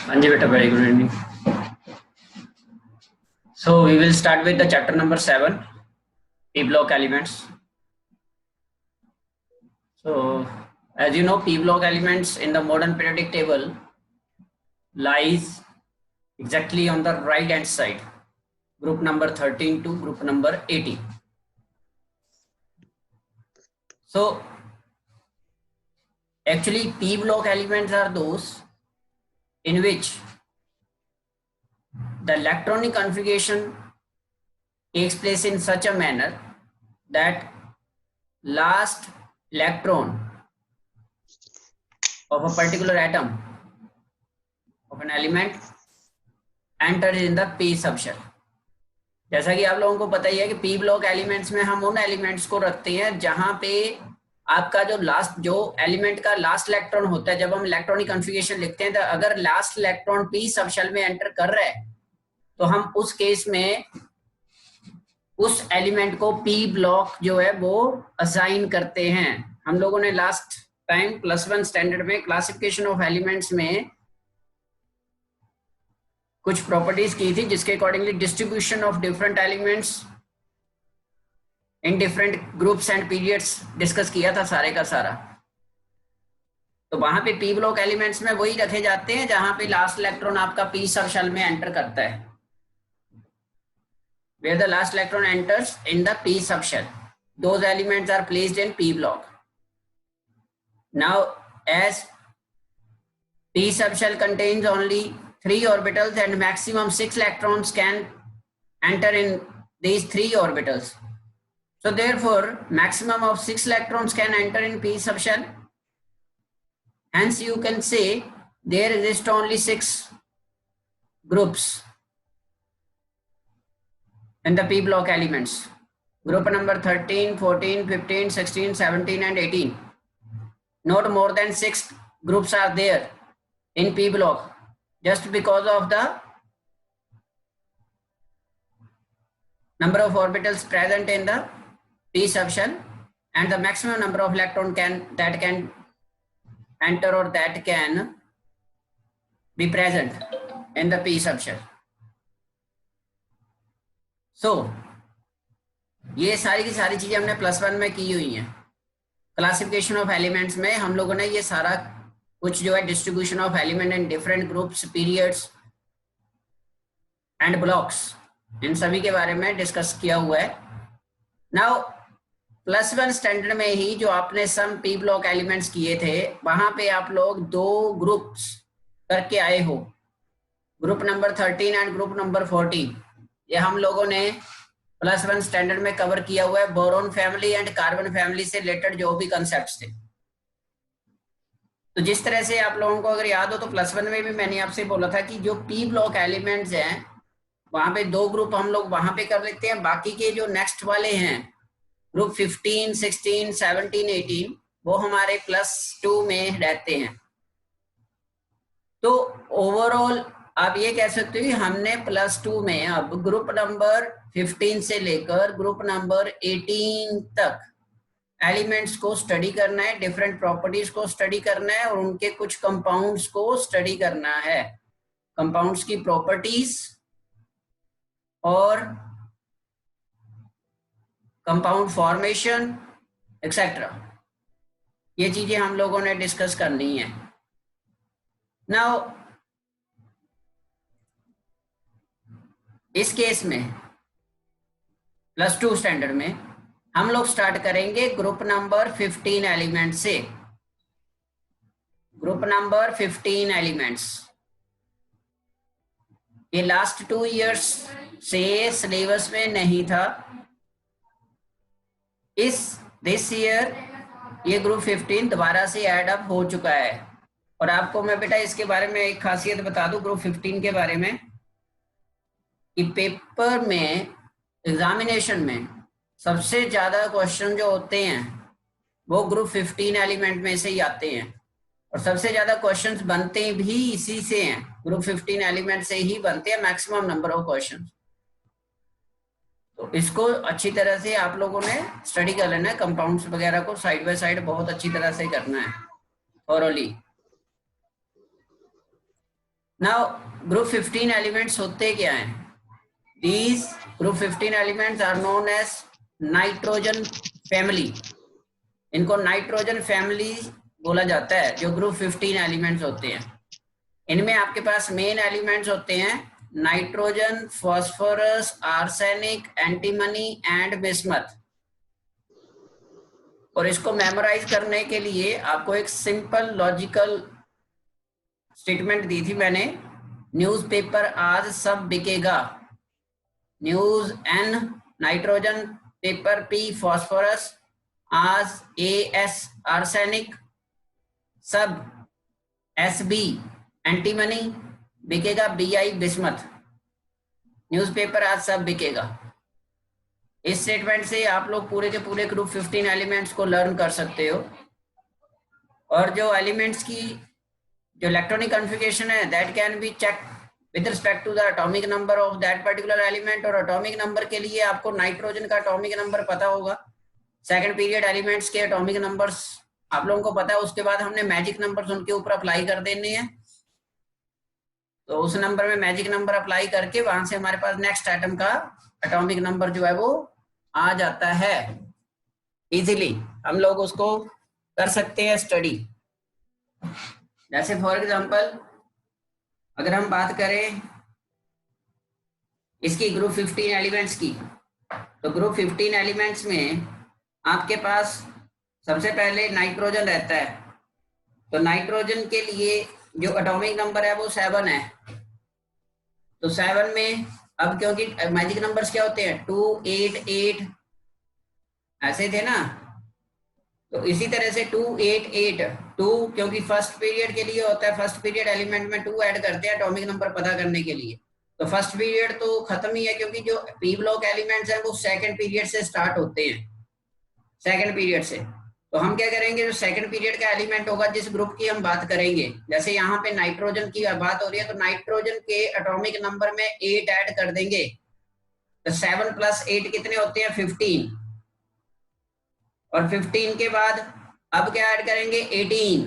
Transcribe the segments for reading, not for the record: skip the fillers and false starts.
हाँ जी बेटा, very good evening. So we will start with the chapter number 7, P block elements. So as you know, P block elements in the modern periodic table lies exactly on the right hand side, group number 13 to group number 18. So actually P block elements are those in which the electronic configuration takes place in such a manner that last electron of a particular atom of an element enters in the p subshell. जैसा कि आप लोगों को पता ही है कि P block elements में हम उन एलिमेंट्स को रखते हैं जहां पे आपका जो एलिमेंट का लास्ट इलेक्ट्रॉन होता है, जब हम इलेक्ट्रॉनिक कॉन्फ़िगरेशन लिखते हैं तो अगर लास्ट इलेक्ट्रॉन पी सबशेल में एंटर कर रहा है तो हम उस केस में उस एलिमेंट को पी ब्लॉक जो है वो असाइन करते हैं. हम लोगों ने लास्ट टाइम +1 स्टैंडर्ड में क्लासिफिकेशन ऑफ एलिमेंट्स में कुछ प्रॉपर्टीज की थी जिसके accordingly distribution of different elements in different groups and periods discuss किया था सारे का सारा. तो वहां पे पी ब्लॉक एलिमेंट्स में वही रखे जाते हैं जहां पे लास्ट इलेक्ट्रॉन आपका पी सबशेल में एंटर करता है, where the last electron enters in the p subshell. Those elements are placed in p block. Now as p subshell contains only 3 orbitals and maximum 6 electrons can enter in these 3 orbitals. So therefore maximum of 6 electrons can enter in p subshell. Hence you can say there exist only 6 groups in the p block elements. Group number 13, 14, 15, 16, 17 and 18. Not more than 6 groups are there in p block, just because of the number of orbitals present in the p subshell and the maximum number of electron that can enter or that can be present in the p subshell. So ये सारी की सारी चीजें हमने +1 में की हुई हैं. क्लासिफिकेशन ऑफ एलिमेंट्स में हम लोगों ने ये सारा कुछ जो है distribution of element in different groups, periods and blocks, इन सभी के बारे में डिस्कस किया हुआ है. नाउ +1 स्टैंडर्ड में ही जो आपने सम पी ब्लॉक एलिमेंट्स किए थे वहां पे आप लोग 2 ग्रुप्स करके आए हो, group number 13 and group number 14. ये हम लोगों ने +1 स्टैंडर्ड में कवर किया हुआ है. Boron family and carbon family से रिलेटेड जो भी कंसेप्ट्स थे. तो जिस तरह से आप लोगों को अगर याद हो तो +1 में भी मैंने आपसे बोला था कि जो पी ब्लॉक एलिमेंट्स हैं वहां पे 2 ग्रुप हम लोग वहां पे कर लेते हैं. बाकी के जो नेक्स्ट वाले हैं ग्रुप 15, 16, 17, 18 वो हमारे +2 में रहते हैं. तो ओवरऑल आप ये कह सकते हो कि हमने +2 में अब ग्रुप नंबर 15 से लेकर ग्रुप नंबर 18 तक एलिमेंट्स को स्टडी करना है, डिफरेंट प्रॉपर्टीज को स्टडी करना है और उनके कुछ कंपाउंड्स को स्टडी करना है. कंपाउंड्स की प्रॉपर्टीज और कंपाउंड फॉर्मेशन एक्सेट्रा, ये चीजें हम लोगों ने डिस्कस करनी है. नाउ इस केस में +2 स्टैंडर्ड में हम लोग स्टार्ट करेंगे ग्रुप नंबर 15 एलिमेंट से. ग्रुप नंबर 15 एलिमेंट्स ये लास्ट 2 इयर्स से सिलेबस में नहीं था. दिस ईयर ये ग्रुप 15 दोबारा से ऐड अप हो चुका है. और आपको मैं बेटा इसके बारे में एक खासियत बता दूं ग्रुप 15 के बारे में कि पेपर में एग्जामिनेशन में सबसे ज्यादा क्वेश्चन जो होते हैं वो ग्रुप 15 एलिमेंट में से ही आते हैं और सबसे ज्यादा क्वेश्चंस बनते भी इसी से हैं, ग्रुप 15 एलिमेंट से ही बनते हैं मैक्सिमम नंबर ऑफ क्वेश्चंस. तो इसको अच्छी तरह से आप लोगों ने स्टडी कर लेना है. कंपाउंड्स वगैरह को साइड बाय साइड बहुत अच्छी तरह से करना है थॉरोली. नाउ ग्रुप 15 एलिमेंट्स होते क्या हैं? These group 15 elements are known as nitrogen family. इनको नाइट्रोजन फैमिली बोला जाता है, जो ग्रुप 15 एलिमेंट्स होते हैं। इनमें आपके पास मेन एलिमेंट्स होते हैं nitrogen, phosphorus, arsenic, antimony and bismuth. और इसको मेमोराइज करने के लिए आपको एक सिंपल लॉजिकल स्टेटमेंट दी थी मैंने, न्यूज़पेपर आज सब बिकेगा। News N nitrogen, paper P phosphorus, आज एस आर्सेनिक, सब एस बी एंटीमनी, बिकेगा BI बिस्मथ। न्यूज़पेपर आज सब बिकेगा। इस स्टेटमेंट से आप लोग पूरे के पूरे ग्रुप 15 एलिमेंट्स को लर्न कर सकते हो। और जो एलिमेंट्स की जो इलेक्ट्रॉनिक कॉन्फ़िगरेशन है, that can be check with respect to the atomic number of that particular element. और एटॉमिक नंबर के लिए आपको नाइट्रोजन का एटॉमिक नंबर पता होगा। सेकंड पीरियड एलिमेंट्स के एटॉमिक नंबर्स आप लोगों को पता है। उसके बाद हमने मैजिक नंबर्स उनके ऊपर अप्लाई कर देने हैं। तो उस नंबर में मैजिक नंबर अप्लाई करके वहां से हमारे पास नेक्स्ट एटम का एटॉमिक नंबर जो है वो आ जाता है। इजीली हम लोग उसको कर सकते हैं स्टडी। जैसे फॉर एग्जांपल अगर हम बात करें इसकी ग्रुप 15 एलिमेंट्स की, तो ग्रुप 15 एलिमेंट्स में आपके पास सबसे पहले नाइट्रोजन रहता है। तो नाइट्रोजन के लिए जो एटॉमिक नंबर है वो 7 है। तो 7 में अब क्योंकि मैजिक नंबर्स क्या होते हैं 2, 8, 8 ऐसे थे ना, तो इसी तरह से 2, 8, 8 2 क्योंकि फर्स्ट पीरियड के लिए होता है। फर्स्ट पीरियड एलिमेंट में 2 ऐड करते हैं एटॉमिक नंबर पता करने के लिए। तो फर्स्ट पीरियड तो खत्म ही है, क्योंकि जो पी ब्लॉक एलिमेंट्स हैं वो सेकंड पीरियड से स्टार्ट होते हैं, सेकंड पीरियड से। तो हम क्या करेंगे, जो सेकंड पीरियड का एलिमेंट होगा जिस ग्रुप की हम बात करेंगे, जैसे यहाँ पे नाइट्रोजन की बात हो रही है, तो नाइट्रोजन के एटॉमिक नंबर में 8 ऐड कर देंगे। तो 7 + 8 कितने होते हैं 15। और 15 के बाद अब क्या ऐड करेंगे 18,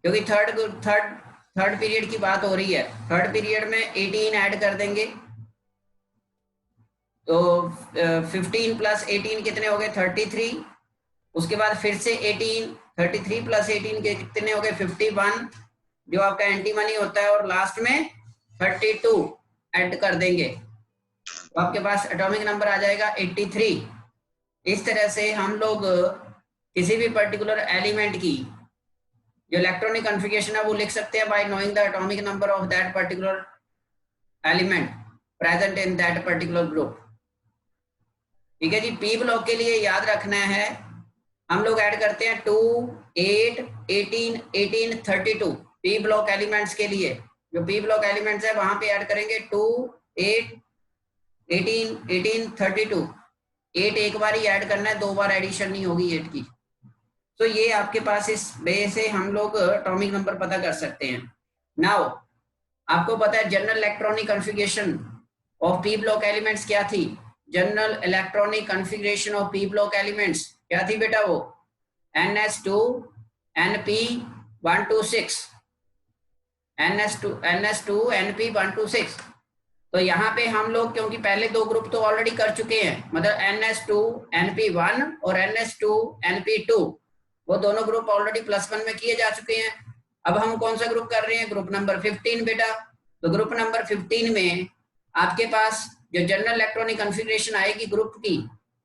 क्योंकि थर्ड पीरियड की बात हो रही है। थर्ड पीरियड में 18 ऐड कर देंगे। तो 15 + 18 कितने हो गए 33। उसके बाद फिर से 18, 33 + 18 के कितने हो गए 51, जो आपका एंटीमनी होता है। और लास्ट में 32 ऐड कर देंगे, तो आपके पास एटॉमिक नंबर आ जाएगा 83। इस तरह से हम लोग किसी भी पर्टिकुलर एलिमेंट की जो इलेक्ट्रॉनिक कॉन्फ़िगरेशन है वो लिख सकते हैं bye knowing the atomic number of that particular element present in that particular group. ठीक है जी। पी ब्लॉक के लिए याद रखना है, हम लोग ऐड करते हैं 2, 8, 18, 18, 32 पी ब्लॉक एलिमेंट्स के लिए। जो पी ब्लॉक एलिमेंट्स है वहां पे ऐड करेंगे 2, 8, 18, 18, 32। 8 एक बार ही ऐड करना है, 2 बार एडिशन नहीं होगी 8 की। तो ये आपके पास इस वे से हम लोग एटॉमिक नंबर पता कर सकते हैं। नाउ आपको पता है general electronic configuration of P block elements क्या थी? General electronic configuration of P block elements क्या थी बेटा? वो NS2 NP126, NS2 NP126। तो यहाँ पे हम लोग क्योंकि पहले 2 ग्रुप तो ऑलरेडी कर चुके हैं, मतलब NS2 NP1 और NS2 NP2, वो दोनों ग्रुप ऑलरेडी +1 में किए जा चुके हैं। अब हम कौन सा ग्रुप कर रहे हैं? ग्रुप नंबर 15 बेटा। तो ग्रुप नंबर 15 में आपके पास जो जनरल इलेक्ट्रॉनिक कॉन्फ़िगरेशन आएगी ग्रुप की,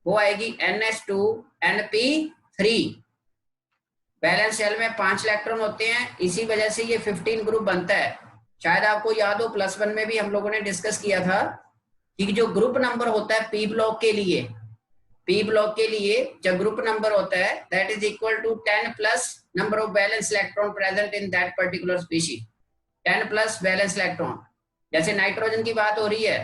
वो आएगी NS2 NP3। बैलेंस शेल में 5 इलेक्ट्रॉन होते हैं, इसी वजह से ये 15 ग्रुप बनता है। शायद आपको याद हो +1 में भी हम लोगों ने डिस्कस किया था कि जो ग्रुप नंबर होता है पी ब्लॉक के लिए, पी ब्लॉक के लिए जब ग्रुप नंबर होता है that is equal to 10 plus number of valence electron present in that particular species. 10 plus valence electron. जैसे नाइट्रोजन की बात हो रही है,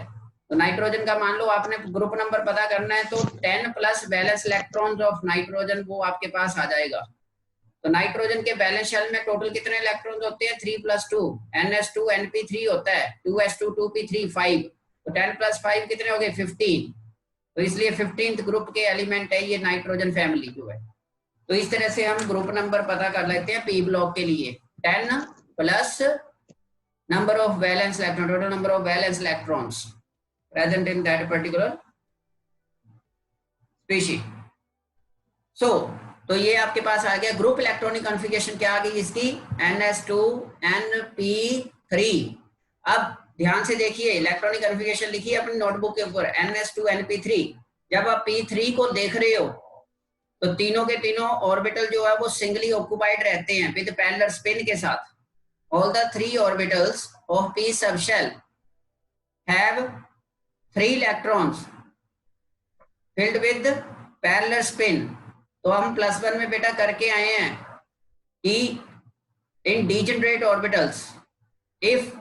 तो नाइट्रोजन का मान लो आपने ग्रुप नंबर पता करना है, तो 10 plus balance electrons of nitrogen वो आपके पास आ जाएगा। तो नाइट्रोजन के बैलेंस शेल में टोटल कितने इलेक्ट्रॉन्स होते हैं? 3 + 2 NS2 NP3 होता है, 2s2 2p3 5। तो 10 + 5 कितने हो गए 15। तो इसलिए 15th ग्रुप के एलिमेंट है ये नाइट्रोजन फैमिली जो है। तो इस तरह से हम ग्रुप नंबर पता कर लेते हैं पी ब्लॉक के लिए। 10 + number of valence electron, total number of valence electrons present in that particular species. So तो ये आपके पास आ गया ग्रुप इलेक्ट्रॉनिक कॉन्फ़िगरेशन क्या आ गई इसकी NS2Np3। अब ध्यान से देखिए इलेक्ट्रॉनिक कॉन्फ़िगरेशन लिखिए अपनी नोटबुक के ऊपर NS2Np3। जब आप P3 को देख रहे हो तो तीनों के तीनों ऑर्बिटल जो है वो सिंगली ऑक्युपाइड रहते हैं विद पैरेलल स्पिन के साथ। All the 3 orbitals of P subshell have 3 electrons filled with parallel spin। तो हम +1 में बेटा करके आए हैं कि in degenerate orbitals, if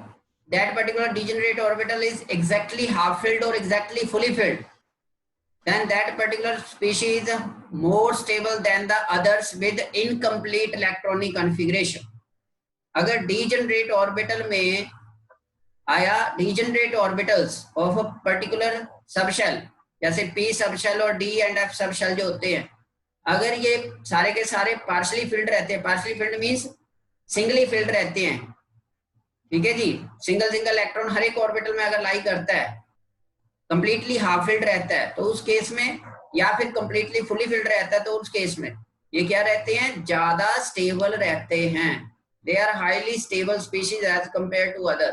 that particular degenerate orbital is exactly half filled or exactly fully filled, then that particular species is more stable than the others with incomplete electronic configuration। अगर degenerate orbital में आया degenerate orbitals of a particular subshell, जैसे P subshell और D and F subshell जो होते हैं, अगर ये सारे के सारे पार्शली फिल्ड रहते हैं, partially field means singly field रहते हैं, ठीक है जी, सिंगल सिंगल इलेक्ट्रॉन हर एक ऑर्बिटल में अगर लाई करता है, कंप्लीटली हाफ फिल्ड रहता है तो उस केस में, या फिर कंप्लीटली फुली फिल्ड रहता है तो उस केस में ये क्या रहते हैं, ज्यादा स्टेबल रहते हैं। They are highly stable species as compare to other.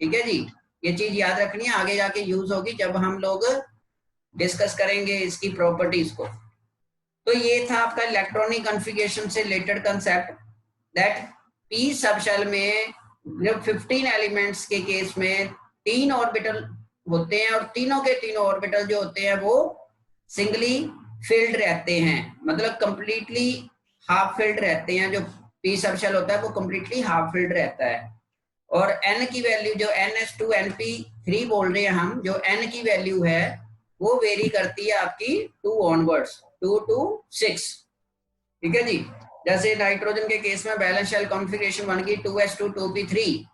ठीक है जी, ये चीज याद रखनी है, आगे जाके यूज होगी जब हम लोग डिस्कस करेंगे इसकी प्रॉपर्टीज को। तो ये था आपका इलेक्ट्रॉनिक कॉन्फ़िगरेशन से related concept that P subshell में ग्रुप 15 एलिमेंट्स के केस में 3 ऑर्बिटल होते हैं और तीनों के तीनों ऑर्बिटल जो होते हैं वो सिंगली फिल्ड रहते हैं, मतलब कंप्लीटली हाफ फिल्ड रहते हैं। जो पी सबशेल होता है वो कंप्लीटली हाफ फिल्ड रहता है। और n की वैल्यू जो NS2Np3 बोल रहे हैं हम, जो n की वैल्यू है वो वेरी करती है आपकी 2 ऑनवर्ड्स, 2 to 6। ठीक है जी, जैसे नाइट्रोजन के केस में बैलेंस शेल कॉन्फ़िगरेशन बन गई 2s2 2p3,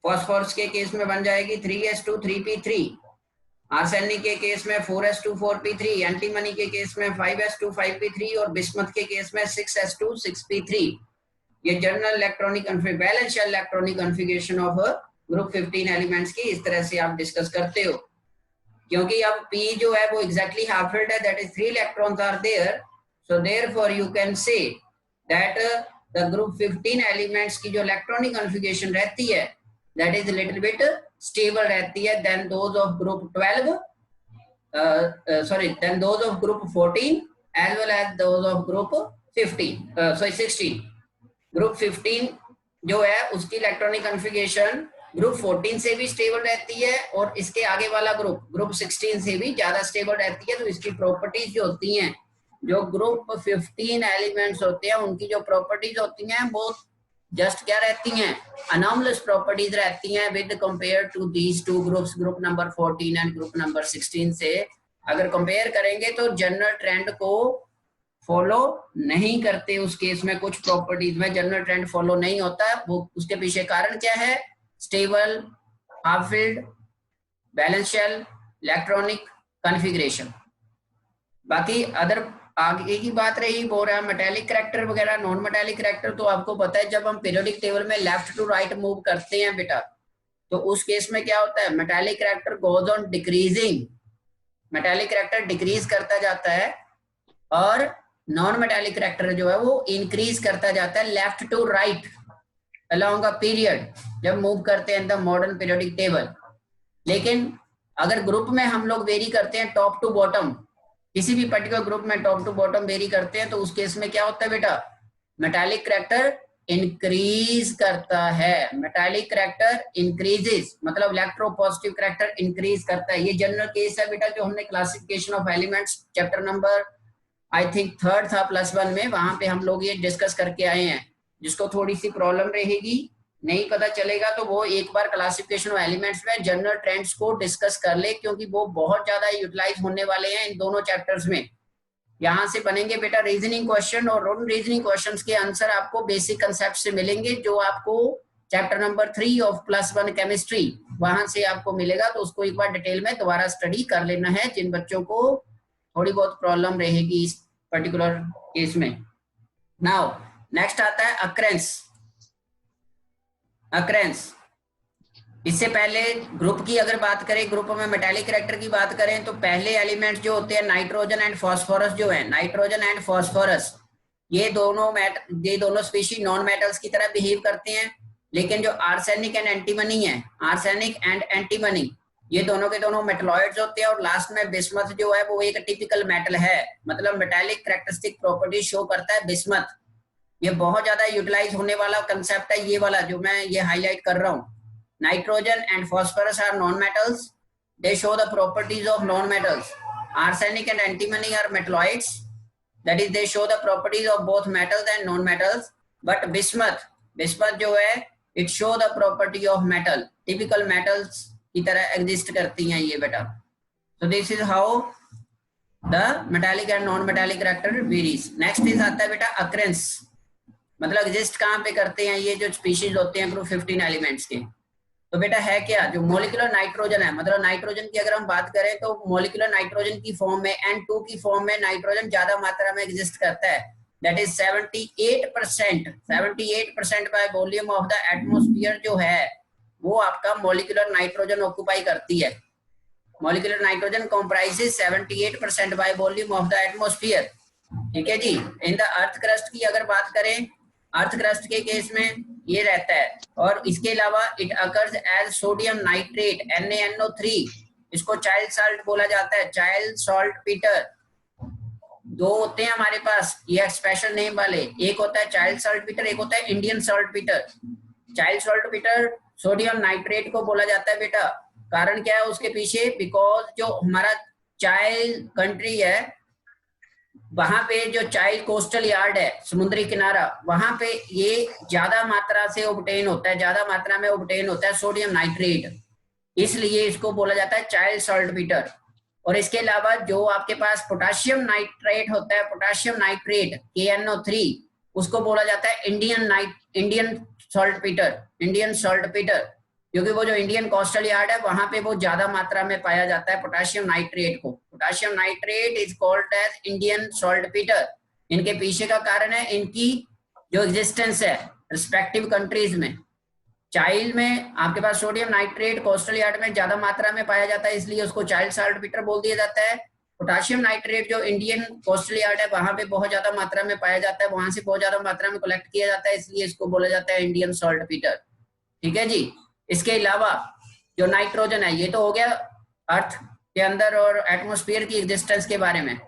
फास्फोरस के केस में बन जाएगी 3s2 3p3, आर्सेनिक के केस में 4s2 4p3, एंटीमनी के केस में 5s2 5p3 और बिस्मथ के केस में 6s2 6p3। ये general electronic valence shell electronic configuration of group 15 elements की इस तरह से आप डिस्कस करते हो। क्योंकि अब P जो है वो एग्जैक्टली हाफ फिल्ड है, that is 3 electrons are there, so therefore you can say that the group 15 elements की जो इलेक्ट्रॉनिक कॉन्फ़िगरेशन रहती है that is little bit stable रहती है then those of group 12 then those of group 14 as well as those of group 16। Group 15 जो है उसकी electronic configuration group 14 से भी स्टेबल रहती है और इसके आगे वाला ग्रुप 16 से भी ज्यादा स्टेबल रहती है। तो इसकी प्रॉपर्टीज जो होती हैं, जो ग्रुप 15 एलिमेंट्स होते हैं उनकी जो प्रॉपर्टीज होती हैं वो जस्ट क्या रहती हैं, अनॉमलस प्रॉपर्टीज रहती हैं with compare to these two groups, group number 14 and group number 16 से अगर कंपेयर करेंगे तो जनरल ट्रेंड को फॉलो नहीं करते। उस केस में कुछ प्रॉपर्टीज में जनरल ट्रेंड फॉलो नहीं होता, वो उसके पीछे कारण क्या है, stable half filled valence shell electronic configuration. बाकी अदर आगे की बात रही बोल रहा है मेटालिक करैक्टर वगैरह, नॉन मेटालिक करैक्टर, तो आपको पता है जब हम पीरियोडिक टेबल में लेफ्ट टू राइट मूव करते हैं बेटा तो उस केस में क्या होता है, metallic character goes on decreasing, metallic character decrease करता जाता है और नॉन मेटालिक करैक्टर जो है वो इंक्रीज करता जाता है left to right along a period जब मूव करते हैं द मॉडर्न पीरियोडिक टेबल। लेकिन अगर ग्रुप में हम लोग वेरी करते हैं टॉप टू बॉटम, किसी भी पर्टिकुलर ग्रुप में टॉप टू बॉटम वेरी करते हैं तो उस केस में क्या होता है बेटा, मेटालिक करैक्टर इंक्रीज करता है, मेटालिक करैक्टर इंक्रीजेस मतलब इलेक्ट्रोपॉजिटिव करैक्टर इंक्रीज करता है। ये जनरल केस है बेटा जो हमने classification of elements chapter number I think 3rd था +1 में, वहां पे हम लोग ये डिस्कस करके आए हैं। जिसको थोड़ी सी प्रॉब्लम रहेगी, नहीं पता चलेगा तो वो एक बार क्लासिफिकेशन ऑफ एलिमेंट्स में जनरल ट्रेंड्स को डिस्कस कर ले, क्योंकि वो बहुत ज्यादा यूटिलाइज होने वाले हैं इन दोनों चैप्टर्स में। यहाँ से बनेंगे बेटा रीजनिंग क्वेश्चन और उन रीजनिंग क्वेश्चंस के आंसर आपको बेसिक कंसेप्ट से मिलेंगे जो आपको चैप्टर नंबर 3 ऑफ +1 केमिस्ट्री वहां से आपको मिलेगा। तो उसको एक बार डिटेल में दोबारा स्टडी कर लेना है जिन बच्चों को थोड़ी बहुत प्रॉब्लम रहेगी इस पर्टिकुलर केस में। नाउ नेक्स्ट आता है अक्रेंस। अक्रेंस इससे पहले ग्रुप की अगर बात करें, ग्रुप में मेटालिक कैरेक्टर की बात करें, तो पहले एलिमेंट्स जो होते हैं नाइट्रोजन एंड फास्फोरस जो है, नाइट्रोजन एंड फास्फोरस, ये दोनों स्पीशीज नॉन मेटल्स की तरह बिहेव करते हैं। लेकिन जो आर्सेनिक एंड एंटीमनी है, आर्सेनिक एंड एंटीमनी, ये दोनों के दोनों मेटलॉइड्स होते हैं। और लास्ट में बिस्मथ जो है वो एक टिपिकल मेटल है, मतलब मेटालिक कैरेक्टरिस्टिक प्रॉपर्टी शो करता है बिस्मथ। ये बहुत ज्यादा यूटिलाइज होने वाला कंसेप्ट है, ये वाला जो मैं ये हाईलाइट कर रहा हूँ। Nitrogen and phosphorus are non metals, they show the properties of non metals. Arsenic and antimony are metalloids, that is they show the properties of both metals and non metals. But bismuth जो है it show the property of metal, typical metals की तरह exist करती हैं ये बेटा। so this is how the metallic and non metallic character varies. next is आता है बेटा occurrence, मतलब exist कहाँ पे करते हैं ये जो species होते हैं group 15 elements के। तो बेटा है क्या, जो मोलिकुलर नाइट्रोजन है, मतलब नाइट्रोजन की अगर हम बात करें तो मोलिकुलर नाइट्रोजन की फॉर्म में N2 की फॉर्म में नाइट्रोजन ज्यादा मात्रा में एग्जिस्ट करता है। That is 78% by volume of the atmosphere जो है वो आपका मोलिकुलर नाइट्रोजन ऑक्यूपाई करती है। Molecular nitrogen comprises 78% by volume of the atmosphere. ठीक है जी। इन द अर्थ क्रस्ट की अगर बात करें, अर्थ क्रस्ट के केस में ये रहता है। और इसके अलावा it occurs as sodium nitrate NaNO3, इसको चाइल्ड साल्ट बोला जाता है, चाइल्ड सॉल्ट पीटर। दो होते हैं हमारे पास ये स्पेशल नेम वाले, एक होता है चाइल्ड सॉल्ट पीटर, एक होता है Indian salt Peter. Child salt Peter sodium nitrate को बोला जाता है बेटा। कारण क्या है उसके पीछे, बिकॉज जो हमारा चाइल्ड कंट्री है वहां पे जो चाइल्ड कोस्टल यार्ड है, समुद्री किनारा, वहां पे ये ज्यादा मात्रा से ऑब्टेन होता है, ज्यादा मात्रा में ऑब्टेन होता है सोडियम नाइट्रेट, इसलिए इसको बोला जाता है चाइल्ड सॉल्ट पीटर। और इसके अलावा जो आपके पास पोटाशियम नाइट्रेट होता है, पोटाशियम नाइट्रेट KNO3, उसको बोला जाता है Indian salt Peter, Indian salt Peter, क्योंकि वो जो इंडियन कोस्टल यार्ड है वहां पे वो ज्यादा मात्रा में पाया जाता है पोटाशियम नाइट्रेट को। Potassium nitrate is called as Indian saltpetre. इनके पीछे का कारण है इनकी जो एग्जिस्टेंस है रिस्पेक्टिव कंट्रीज में। चाइल्ड में आपके पास सोडियम नाइट्रेट कोस्टल यार्ड में ज्यादा मात्रा में पाया जाता है, इसलिए उसको चाइल्ड सॉल्ट पीटर बोल दिया जाता है। पोटाशियम नाइट्रेट जो इंडियन कोस्टल यार्ड है वहां पे बहुत ज्यादा मात्रा में पाया जाता है, वहां से बहुत ज्यादा मात्रा में कलेक्ट किया जाता है, इसलिए इसको बोला जाता है इंडियन सॉल्ट पीटर। ठीक है जी। इसके अलावा जो नाइट्रोजन है, ये तो हो गया अर्थ के अंदर और एटमॉस्फेयर की एग्जिस्टेंस के बारे में।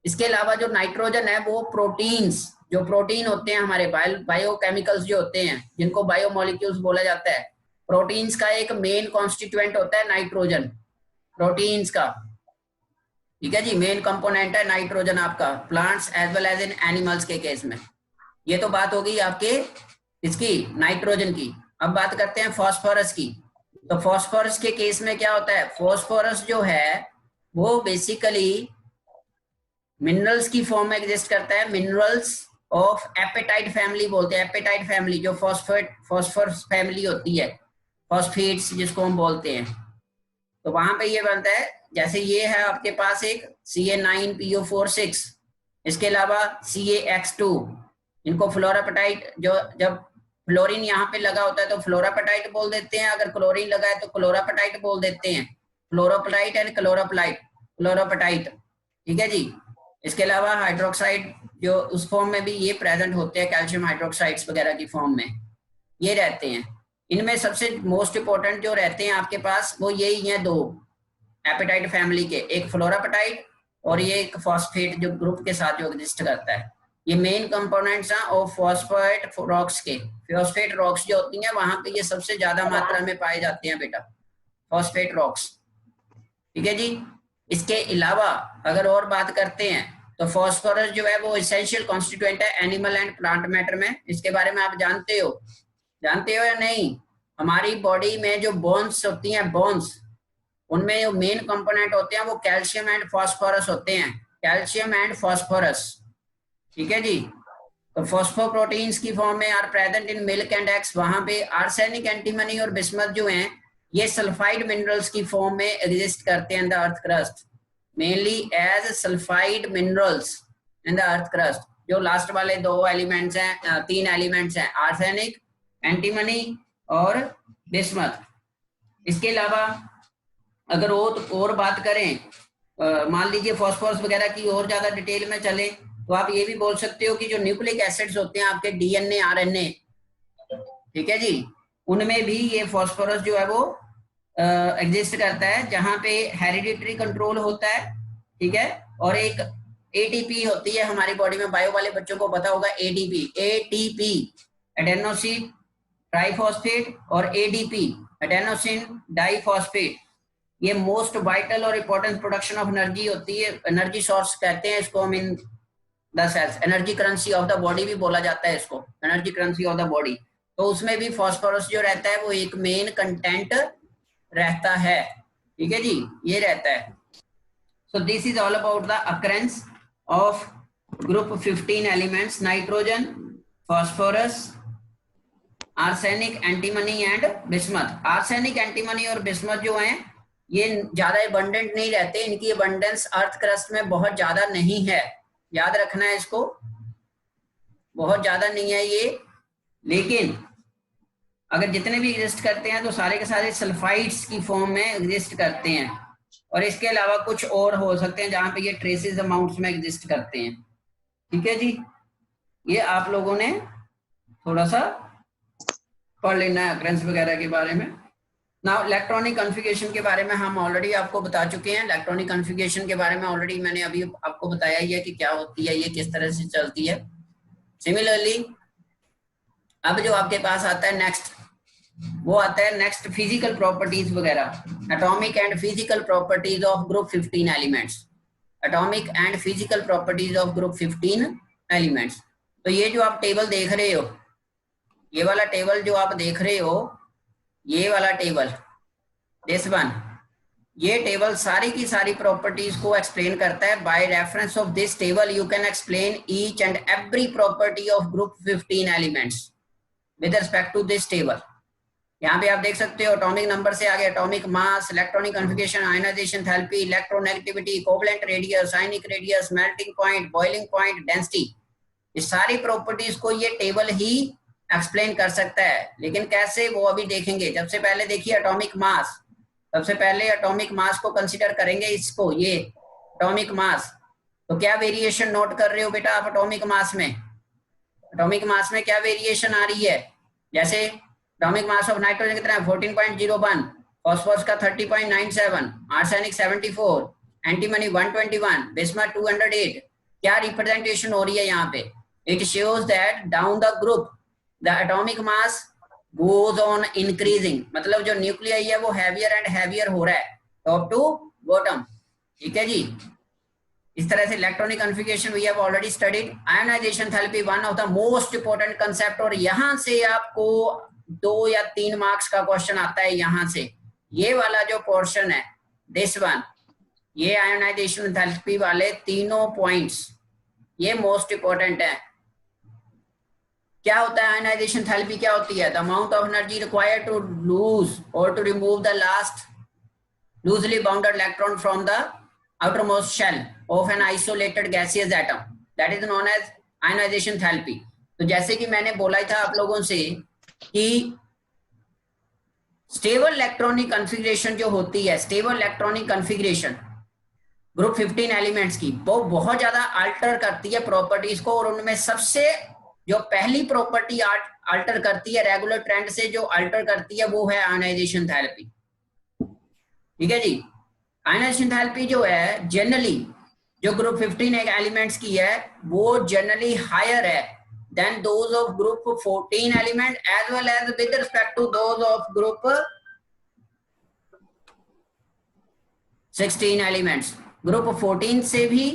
इसके अलावा जो नाइट्रोजन है वो प्रोटीन्स, जो प्रोटीन होते हैं हमारे बायोकेमिकल्स जो होते हैं, जिनको बायोमोलिक्यूल्स बोला जाता है, प्रोटीन्स का एक मेन कॉन्स्टिट्यूएंट होता है नाइट्रोजन, प्रोटीन्स का। ठीक है जी, मेन कंपोनेंट है नाइट्रोजन आपका, plants as well as in animals के केस में। ये तो बात हो गई आपके इसकी नाइट्रोजन की। अब बात करते हैं फास्फोरस की। तो फास्फोरस के केस में क्या होता है, फास्फोरस जो है वो बेसिकली मिनरल्स की फॉर्म में एग्जिस्ट करता है, मिनरल्स ऑफ एपेटाइट फैमिली बोलते हैं, एपेटाइट फैमिली जो फॉस्फोरस फैमिली होती है, फॉस्फेट्स जिसको हम बोलते हैं। तो वहां पे ये बनता है, जैसे ये है आपके पास एक Ca9PO4 6, इसके अलावा CaX2, इनको फ्लोरापेटाइट, जो जब फ्लोरीन यहाँ पे लगा होता है तो फ्लोरापेटाइट बोल देते हैं, अगर क्लोरीन लगा है तो क्लोरापेटाइट बोल देते हैं, फ्लोरोपेटाइट एंड क्लोरोपेटाइट। ठीक है जी। इसके अलावा हाइड्रोक्साइड जो उस फॉर्म में भी ये प्रेजेंट होते हैं, कैल्शियम हाइड्रोक्साइड्स वगैरह की फॉर्म में ये रहते हैं। इनमें सबसे मोस्ट इंपोर्टेंट जो रहते हैं आपके पास वो यही हैं दो एपेटाइट फैमिली के, एक फ्लोरापेटाइट और ये एक फॉस्फेट जो ग्रुप के साथ जो एग्जिस्ट करता है। ये मेन कंपोनेंट्स हैं ऑफ फॉस्फेट रॉक्स के। फॉस्फेट रॉक्स जो होती हैं वहां पे ये सबसे ज्यादा मात्रा में पाए जाते हैं बेटा, फॉस्फेट रॉक्स। ठीक है जी। इसके अलावा अगर और बात करते हैं तो फॉस्फोरस जो है वो एसेंशियल कॉन्स्टिट्यूएंट है एनिमल एंड प्लांट मैटर में। इसके बारे में आप जानते हो या नहीं? हमारी बॉडी में जो बोन्स होती हैं, बोन्स, उनमें जो मेन कंपोनेंट होते हैं वो कैल्शियम एंड फास्फोरस होते हैं, कैल्शियम एंड फास्फोरस। ठीक है जी। तो फॉस्फोप्रोटीन्स की फॉर्म में are present in milk and eggs. वहां पे आर्सेनिक, एंटीमनी और बिस्मथ जो हैं ये सल्फाइड मिनरल्स की फॉर्म में एग्जिस्ट करते हैं in the earth crust, mainly as sulphide minerals in the earth crust. जो लास्ट वाले दो एलिमेंट्स हैं, तीन एलिमेंट्स हैं, आर्सेनिक, एंटीमनी और बिस्मथ, इसके अलावा अगर और बात करें, मान लीजिए फॉस्फोरस वगैरह की और ज्यादा डिटेल में चले तो आप ये भी बोल सकते हो कि जो न्यूक्लिक एसिड्स होते हैं आपके डीएनए आरएनए, ठीक है जी, उनमें भी ये फॉस्फोरस जो है वो एग्जिस्ट करता है, जहां पे हेरिडिटरी कंट्रोल होता है, ठीक है। और एक एटीपी होती है हमारी बॉडी में, बायो वाले बच्चों को पता होगा एटीपी एडेनोसिन ट्राइफॉस्फेट, और एडीपी एडेनोसिन डाइफॉस्फेट, ये मोस्ट वाइटल और इंपॉर्टेंट प्रोडक्शन ऑफ एनर्जी होती है, एनर्जी सोर्स कहते हैं इसको हम in the cells, energy currency of the body भी बोला जाता है इसको, energy currency of the body. तो उसमें भी फास्फोरस जो रहता है वो एक मेन कंटेंट रहता है, ठीक है जी, ये रहता है। So this is all about the occurrence of group 15 elements, nitrogen, phosphorus, arsenic, antimony and bismuth. Arsenic, antimony और बिस्मथ जो हैं ये ज्यादा एबंडेंट नहीं रहते, इनकी एबंडेंस अर्थ क्रस्ट में बहुत ज्यादा नहीं है, याद रखना है इसको, बहुत ज्यादा नहीं है ये, लेकिन अगर जितने भी एग्जिस्ट करते हैं तो सारे के सारे सल्फाइड्स की फॉर्म में एग्जिस्ट करते हैं, और इसके अलावा कुछ और हो सकते हैं जहां पे ये ट्रेसेस अमाउंट्स में एग्जिस्ट करते हैं, ठीक है जी। ये आप लोगों ने थोड़ा सा पढ़ लेना है अकरेंस वगैरह के बारे में। नाउ इलेक्ट्रॉनिक कॉन्फ़िगरेशन के बारे में हम ऑलरेडी आपको बता चुके हैं, इलेक्ट्रॉनिक कॉन्फ़िगरेशन के बारे में ऑलरेडी मैंने अभी आपको बताया ही है कि क्या होती है, ये किस तरह से चलती है। सिमिलरली अब जो आपके पास आता है नेक्स्ट, वो आता है नेक्स्ट फिजिकल प्रॉपर्टीज वगैरह, atomic and physical properties of group 15 elements, atomic and physical properties of group 15 elements. तो ये जो आप टेबल देख रहे हो, ये वाला टेबल जो आप देख रहे हो, ये वाला टेबल, दिस वन, ये टेबल सारी की सारी प्रॉपर्टीज को एक्सप्लेन करता है। By reference of this table you can explain each and every property of group 15 elements with respect to this table. यहाँ पे आप देख सकते हो एटॉमिक नंबर से आगे atomic mass, electronic configuration, ionization enthalpy, electronegativity, covalent radius, ionic radius, melting point, boiling point, density, ये सारी प्रॉपर्टीज को ये टेबल ही एक्सप्लेन कर सकता है। लेकिन कैसे, वो अभी देखेंगे। सबसे पहले देखिए एटॉमिक मास, सबसे पहले एटॉमिक मास को कंसीडर करेंगे, इसको, ये एटॉमिक मास। तो क्या वेरिएशन नोट कर रहे हो बेटा आप एटॉमिक मास में? एटॉमिक मास में क्या वेरिएशन आ रही है? जैसे एटॉमिक मास ऑफ नाइट्रोजन कितना है? 14.01, फॉस्फोरस का 30.97, आर्सेनिक 74, एंटीमनी 121, बिस्मथ 208। क्या रिप्रेजेंटेशन हो रही है यहाँ पे? It shows that down the group the atomic mass goes on increasing, मतलब जो न्यूक्लियाई है वो हैवियर एंड हैवियर हो रहा है टॉप टू बॉटम, ठीक है जी। इस तरह से electronic configuration we have already studied. Ionization therapy one of the most important concept, और यहां से आपको 2 या 3 मार्क्स का क्वेश्चन आता है यहां से। ये वाला जो पोर्शन है, दिस वन, ये आयोनाइजेशन थेरेपी वाले तीनों पॉइंट्स ये मोस्ट इंपोर्टेंट है। क्या होता है आयनाइजेशन थेरेपी? क्या होती है? The amount of energy required to lose और to remove the last loosely bounded electron from the outermost shell of an isolated gaseous atom, that is known as ionization therapy। तो जैसे कि मैंने बोला था आप लोगों से कि स्टेबल इलेक्ट्रॉनिक कॉन्फ़िगरेशन जो होती है, stable electronic configuration group 15 elements की, वो बहुत ज्यादा अल्टर करती है प्रॉपर्टीज को, और उनमें सबसे जो पहली प्रॉपर्टी अल्टर करती है रेगुलर ट्रेंड से, जो अल्टर करती है वो है आयनाइजेशन थेरेपी, ठीक है जी। आयनाइजेशन थेरेपी जो है जनरली जो ग्रुप 15 एलिमेंट्स की है वो जनरली हायर है then those of group 14 element as well as with respect to those of group 16 elements. Group 14 से भी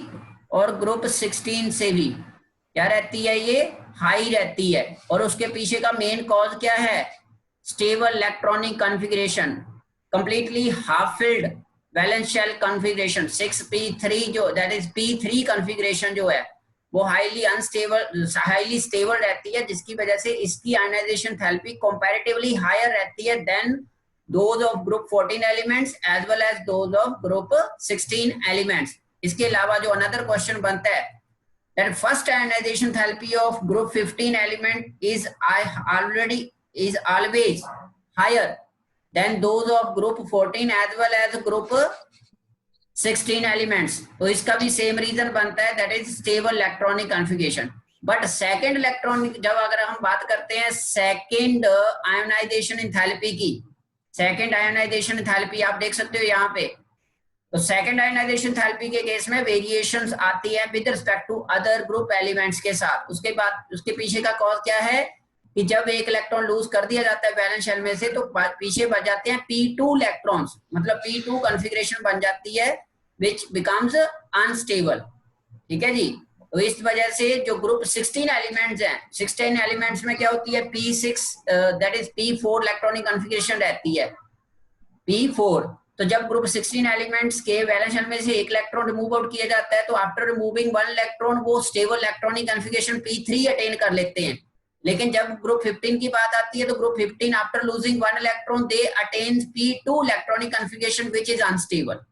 और ग्रुप 16 से भी क्या रहती है? ये हाई रहती है। और उसके पीछे का मेन कॉज क्या है? Stable electronic configuration, completely half filled valence shell configuration 6p3, जो दैट इज p3 कॉन्फ़िगरेशन जो है वो हाईली अनस्टेबल, हाईली स्टेबल रहती है, जिसकी वजह से इसकी आयनाइजेशन थेरेपी कंपैरेटिवली हायर रहती है then those of group 14 elements as well as those of group 16 elements. इसके अलावा जो अनदर क्वेश्चन बनता है that first ionization therapy of group 15 element is always higher then those of group 14 as well as group 16 elements. तो इसका भी same reason बनता है, that is stable electronic configuration. But second electronic, जब अगर हम बात करते हैं सेकंड आयोनाइजेशन एंथैल्पी की, सेकंड आयोनाइजेशन एंथैल्पी आप देख सकते हो यहाँ पे। तो सेकंड आयोनाइजेशन एंथैल्पी के केस में वेरिएशंस आती है with respect to other group elements के साथ। उसके बाद उसके पीछे का कॉज क्या है कि जब एक इलेक्ट्रॉन लूज कर दिया जाता है वैलेंस शेल में से, तो पीछे बच जाते हैं p2 इलेक्ट्रॉन्स, मतलब p2 कॉन्फ़िगरेशन बन जाती है विच बिकम्स अनस्टेबल। ठीक है जी। तो इस वजह से जो ग्रुप 16 एलिमेंट्स हैं, 16 एलिमेंट्स में क्या होती है p6 that is p4 electronic configuration रहती है, p4। तो जब ग्रुप 16 एलिमेंट्स के वैलेंस शेल में से एक इलेक्ट्रॉन रिमूव आउट किया जाता है, तो आफ्टर रिमूविंग वन इलेक्ट्रॉन वो stable electronic configuration p3 attain कर लेते हैं। लेकिन जब ग्रुप 15 की बात आती है, तो group 15 after losing one electron they attain p2 electronic configuration which is unstable.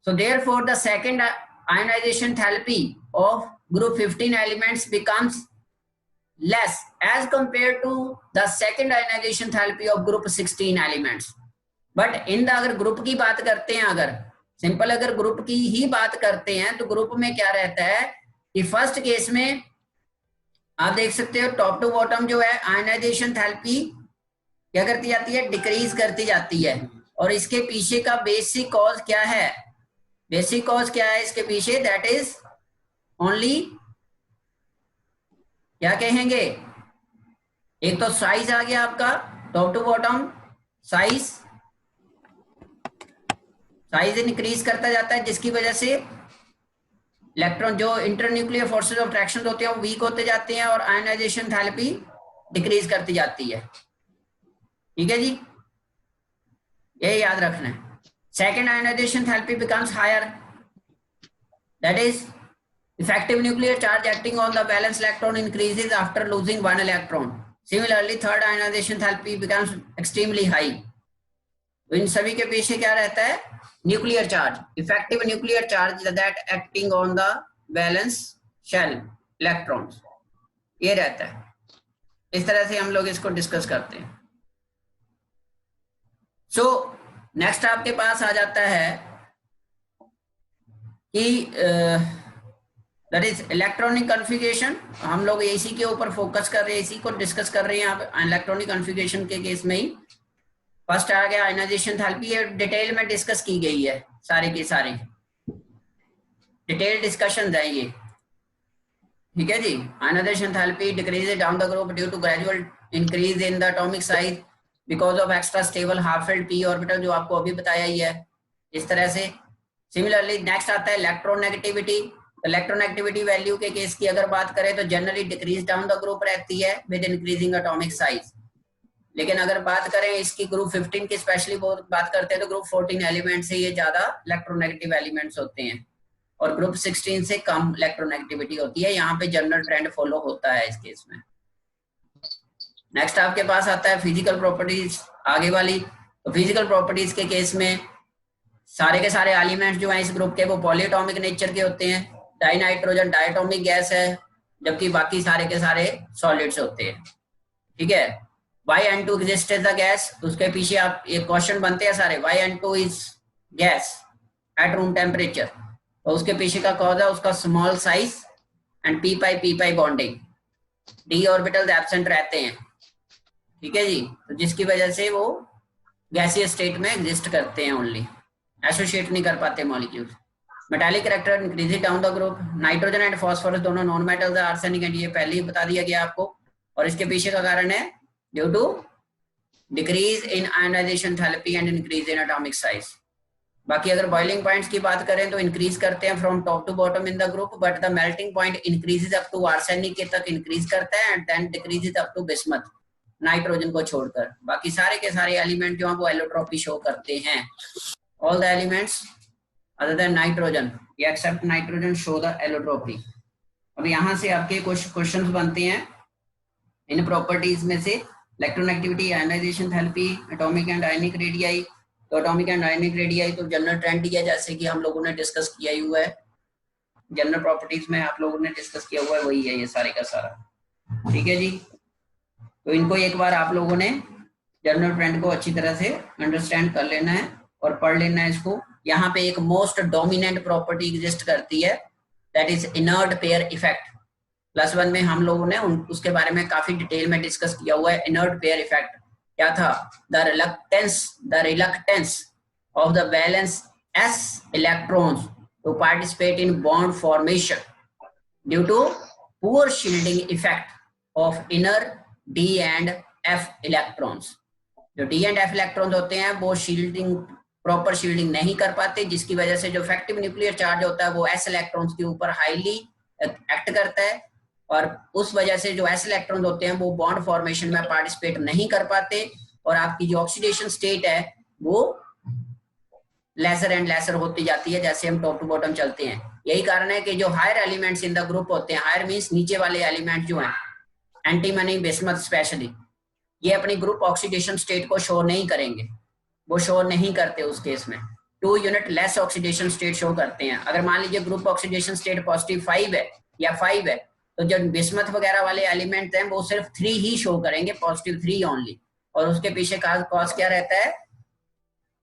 So therefore the second ionization enthalpy of group 15 elements becomes less as compared to the second ionization enthalpy of group 16 elements. But in the अगर group की बात करते हैं, अगर simple अगर group की ही बात करते हैं, तो ग्रुप में क्या रहता है कि फर्स्ट केस में आप देख सकते हो टॉप टू बॉटम जो है आयोनाइजेशन एंथैल्पी क्या करती जाती है, डिक्रीज करती जाती है। और इसके पीछे का बेसिक कॉज क्या है, बेसिक कॉज क्या है इसके पीछे, दैट इज ओनली क्या कहेंगे, एक तो साइज आ गया आपका top to bottom, size increase करता जाता है, जिसकी वजह से इलेक्ट्रॉन जो इंटरन्यूक्लियर फोर्सेस ऑफ अट्रैक्शन होते हैं वो वीक होते जाते हैं और आयोनाइजेशन एंथैल्पी डिक्रीज करती जाती है। ठीक है जी, ये याद रखना है। Second ionization enthalpy becomes higher, that is effective nuclear charge acting on the valence electron increases after losing one electron. Similarly third ionization enthalpy becomes extremely high. तो इन सभी के पीछे क्या रहता है, nuclear charge, effective nuclear charge that acting on the valence shell electrons, ये रहता है। इस तरह से हम लोग इसको डिस्कस करते हैं। सो नेक्स्ट आपके पास आ जाता है कि दैट इज इलेक्ट्रॉनिक कॉन्फ़िगरेशन। हम लोग इसी के ऊपर फोकस कर रहे हैं, इसी को डिस्कस कर रहे हैं आप इलेक्ट्रॉनिक कॉन्फ़िगरेशन के केस में ही। फर्स्ट आ गया आयोनाइजेशन एंथैल्पी, ये डिटेल में डिस्कस की गई है, सारे के सारे डिटेल डिस्कशन है ये। ठीक है जी। Ionization enthalpy decreases down the group due to gradual increase in the atomic size because of extra stable half filled p orbital, जो आपको अभी बताया ही है इस तरह से। सिमिलरली नेक्स्ट आता है इलेक्ट्रोनेगेटिविटी। इलेक्ट्रोनेगेटिविटी वैल्यू के केस की अगर बात करें तो generally decrease down the group रहती है विद इंक्रीजिंग एटॉमिक साइज। लेकिन अगर बात करें इसकी ग्रुप 15 की स्पेशली बात करते हैं तो ग्रुप 14 एलिमेंट से ये ज्यादा इलेक्ट्रोनेगेटिव एलिमेंट्स होते हैं और ग्रुप 16 से कम इलेक्ट्रोनेगेटिविटी होती है। यहाँ पे जनरल ट्रेंड फॉलो होता है इस केस में। नेक्स्ट आपके पास आता है फिजिकल प्रॉपर्टीज आगे वाली। तो फिजिकल प्रॉपर्टीज के केस में सारे के सारे एलिमेंट्स जो हैं इस ग्रुप के वो पॉलीएटॉमिक नेचर के होते हैं। डाई नाइट्रोजन डायटोमिक गैस है, जबकि बाकी सारे के सारे सॉलिड्स होते हैं। ठीक है। Why N2 exists as a gas, उसके पीछे आप एक क्वेश्चन बनते हैं सारे, Why N2 is gas at room temperature, तो उसके पीछे का कॉज है उसका small size and p pi bonding, d orbitals absent रहते हैं। ठीक है जी। तो जिसकी वजह से वो गैसियस स्टेट में एग्जिस्ट करते हैं, ओनली एसोसिएट नहीं कर पाते molecules. Metallic character increase down the group. Nitrogen and phosphorus दोनों नॉन मेटल्स है, आर्सेनिक एंड, ये पहले ही बता दिया गया आपको। और इसके पीछे का कारण है due to decrease in ionization enthalpy and increase in atomic size. बाकी अगर बॉइलिंग पॉइंट्स की बात करें तो इंक्रीज करते हैं from top to bottom in the group, but the melting point increases up to arsenic के तक इंक्रीज करता है and then decreases up to bismuth, nitrogen को छोड़कर। बाकी सारे के सारे एलिमेंट जो हैं वो एलोट्रोपी शो करते हैं। All the elements other than nitrogen except nitrogen show the allotropy. अब यहाँ से आपके कुछ क्वेश्चंस बनते हैं इन प्रॉपर्टीज में से, electronegativity, ionisation enthalpy, atomic and ionic radii. तो एटॉमिक एंड आयनिक रेडियाई तो जनरल ट्रेंड ही है, जैसे कि हम लोगों ने डिस्कस किया ही हुआ है। जनरल प्रॉपर्टीज में आप लोगों ने डिस्कस किया हुआ है, वही है ये सारे का सारा। ठीक है जी। तो इनको एक बार आप लोगों ने जनरल ट्रेंड को अच्छी तरह से अंडरस्टैंड कर लेना है और पढ़ लेना है इसको। यहाँ पे एक मोस्ट डोमिनेंट प्रॉपर्टी एग्जिस्ट करती है, that is inert pair effect. +1 में हम लोगों ने उसके बारे में काफी डिटेल में डिस्कस किया हुआ है। इनर्ट पेयर इफेक्ट क्या था? The reluctance of the valence s electrons to participate in bond formation due to poor shielding effect of inner d and f electrons। जो d and f electrons होते हैं वो proper shielding नहीं कर पाते, जिसकी वजह से जो इफेक्टिव न्यूक्लियर चार्ज होता है वो s इलेक्ट्रॉन्स के ऊपर हाईली एक्ट करता है, और उस वजह से जो s इलेक्ट्रॉन्स होते हैं वो बॉन्ड फॉर्मेशन में पार्टिसिपेट नहीं कर पाते, और आपकी जो ऑक्सीडेशन स्टेट है वो लेसर एंड लेसर होती जाती है जैसे हम टॉप टू बॉटम चलते हैं। यही कारण है कि जो higher elements in the group होते हैं, हायर मींस नीचे वाले एलिमेंट जो हैं, एंटीमनी, बिस्मथ स्पेशली, ये अपनी ग्रुप ऑक्सीडेशन स्टेट को शो नहीं करेंगे, वो शो नहीं करते उस केस में। 2 unit less oxidation state show करते हैं। अगर मान लीजिए ग्रुप ऑक्सीडेशन स्टेट पॉजिटिव 5 है या 5 है, तो जो बिस्मथ वगैरह वाले एलिमेंट हैं वो सिर्फ 3 ही शो करेंगे, पॉजिटिव 3 ओनली। और उसके पीछे कॉज क्या रहता है?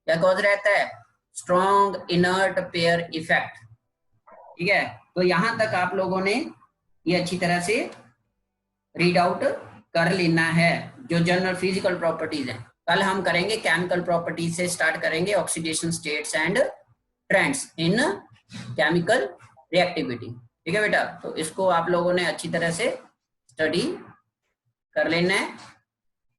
क्या कॉज रहता है? Strong inert pair effect. ठीक है, तो यहां तक आप लोगों ने ये अच्छी तरह से रीड आउट कर लेना है जो जनरल फिजिकल प्रॉपर्टीज हैं। कल हम करेंगे केमिकल प्रॉपर्टीज से स्टार्ट करेंगे, oxidation states and trends in chemical reactivity. ठीक है बेटा, तो इसको आप लोगों ने अच्छी तरह से स्टडी कर लेना है।